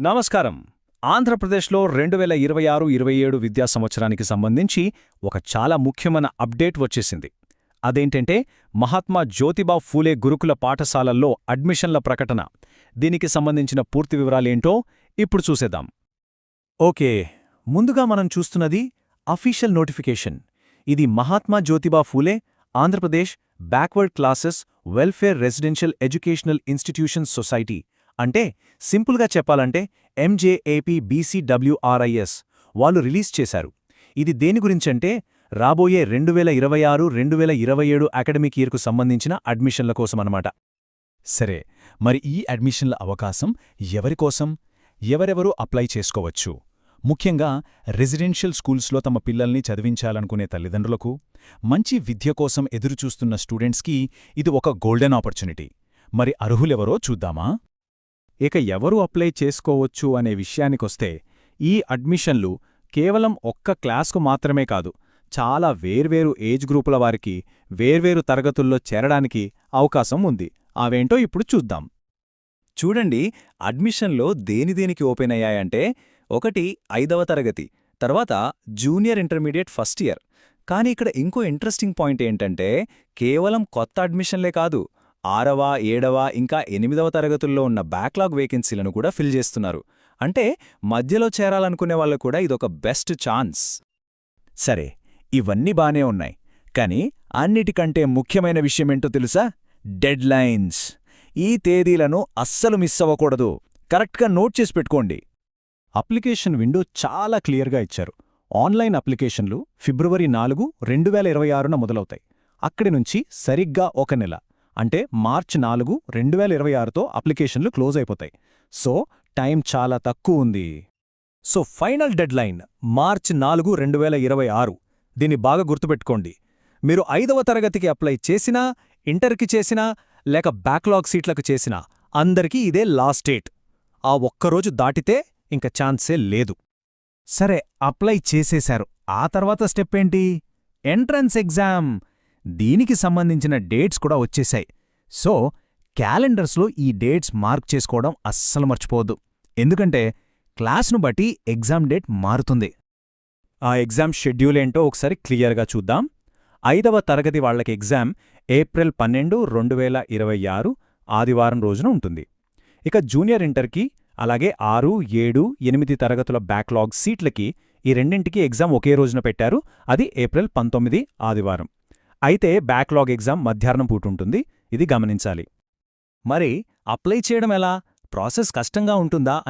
నమస్కారం. ఆంధ్రప్రదేశ్లో 2026-27 విద్యా సంవత్సరానికి సంబంధించి ఒక చాలా ముఖ్యమైన అప్డేట్ వచ్చేసింది. అదేంటంటే మహాత్మా జ్యోతిబా ఫూలే గురుకుల పాఠశాలల్లో అడ్మిషన్ల ప్రకటన. దీనికి సంబంధించిన పూర్తి వివరాలేంటో ఇప్పుడు చూసేద్దాం. ఓకే, ముందుగా మనం చూస్తున్నది అఫీషియల్ నోటిఫికేషన్. ఇది Mahatma Jyotiba Phule Andhra Pradesh backward classes welfare residential educational institutions society, అంటే సింపుల్గా చెప్పాలంటే MJAPBCWRIS వాళ్ళు రిలీజ్ చేశారు. ఇది దేని గురించంటే రాబోయే 2026-2027 అకాడమిక్ ఇయర్కు సంబంధించిన అడ్మిషన్ల కోసమన్నమాట. సరే, మరి ఈ అడ్మిషన్ల అవకాశం ఎవరికోసం? ఎవరెవరూ అప్లై చేసుకోవచ్చు? ముఖ్యంగా రెసిడెన్షియల్ స్కూల్స్లో తమ పిల్లల్ని చదివించాలనుకునే తల్లిదండ్రులకు, మంచి విద్య కోసం ఎదురుచూస్తున్న స్టూడెంట్స్కి ఇది ఒక గోల్డెన్ ఆపర్చునిటీ. మరి అర్హులెవరో చూద్దామా? ఇక ఎవరు అప్లై చేసుకోవచ్చు అనే విషయానికొస్తే, ఈ అడ్మిషన్లు కేవలం ఒక్క క్లాస్కు మాత్రమే కాదు, చాలా వేర్వేరు ఏజ్ గ్రూపుల వారికి వేర్వేరు తరగతుల్లో చేరడానికి అవకాశం ఉంది. అవేంటో ఇప్పుడు చూద్దాం. చూడండి, అడ్మిషన్లో దేనికి ఓపెన్ అయ్యాయంటే, ఒకటి 5వ తరగతి, తర్వాత జూనియర్ ఇంటర్మీడియట్ ఫస్ట్ ఇయర్. కానీ ఇక్కడ ఇంకో ఇంట్రెస్టింగ్ పాయింట్ ఏంటంటే, కేవలం కొత్త అడ్మిషన్లే కాదు, 6వ, 7వ ఇంకా 8వ తరగతుల్లో ఉన్న బ్యాక్లాగ్ వేకెన్సీలను కూడా ఫిల్ చేస్తున్నారు. అంటే మధ్యలో చేరాలనుకునే వాళ్ళకు కూడా ఇదొక బెస్ట్ ఛాన్స్. సరే, ఇవన్నీ బానే ఉన్నాయి, కానీ అన్నిటికంటే ముఖ్యమైన విషయమేంటో తెలుసా? Dead lines. ఈ తేదీలను అస్సలు మిస్ అవ్వకూడదు. కరెక్ట్గా నోట్ చేసి పెట్టుకోండి. అప్లికేషన్ విండో చాలా క్లియర్గా ఇచ్చారు. ఆన్లైన్ అప్లికేషన్లు ఫిబ్రవరి 4, 2026న మొదలవుతాయి. అక్కడి నుంచి సరిగ్గా ఒక నెల, అంటే మార్చి 4, 2026తో అప్లికేషన్లు క్లోజ్ అయిపోతాయి. సో టైం చాలా తక్కువ ఉంది. సో ఫైనల్ డెడ్ లైన్ మార్చి 4, 2026. దీన్ని బాగా గుర్తుపెట్టుకోండి. మీరు 5వ తరగతికి అప్లై చేసినా, ఇంటర్కి చేసినా, లేక బ్యాక్లాగ్ సీట్లకు చేసినా అందరికీ ఇదే లాస్ట్ డేట్. ఆ ఒక్కరోజు దాటితే ఇంక ఛాన్సే లేదు. సరే, అప్లై చేసేశారు. ఆ తర్వాత స్టెప్ ఏంటి? Entrance exam. దీనికి సంబంధించిన డేట్స్ కూడా వచ్చేశాయి. సో క్యాలెండర్స్లో ఈ డేట్స్ మార్క్ చేసుకోవడం అస్సలు మర్చిపోవద్దు. ఎందుకంటే క్లాస్ను బట్టి ఎగ్జామ్ డేట్ మారుతుంది. ఆ ఎగ్జామ్ షెడ్యూల్ ఏంటో ఒకసారి క్లియర్గా చూద్దాం. 5వ తరగతి వాళ్లకి ఎగ్జామ్ ఏప్రిల్ 12, 2026 ఆదివారం రోజున ఉంటుంది. ఇక జూనియర్ ఇంటర్కి, అలాగే 6, 7, 8 తరగతుల బ్యాక్లాగ్ సీట్లకి ఈ రెండింటికి ఎగ్జామ్ ఒకే రోజున పెట్టారు. అది ఏప్రిల్ 19 ఆదివారం. అయితే బ్యాక్లాగ్ ఎగ్జామ్ మధ్యాహ్నం పూటుంటుంది. ఇది గమనించాలి. మరి అప్లై చేయడం ఎలా? ప్రాసెస్ కష్టంగా ఉంటుందా అని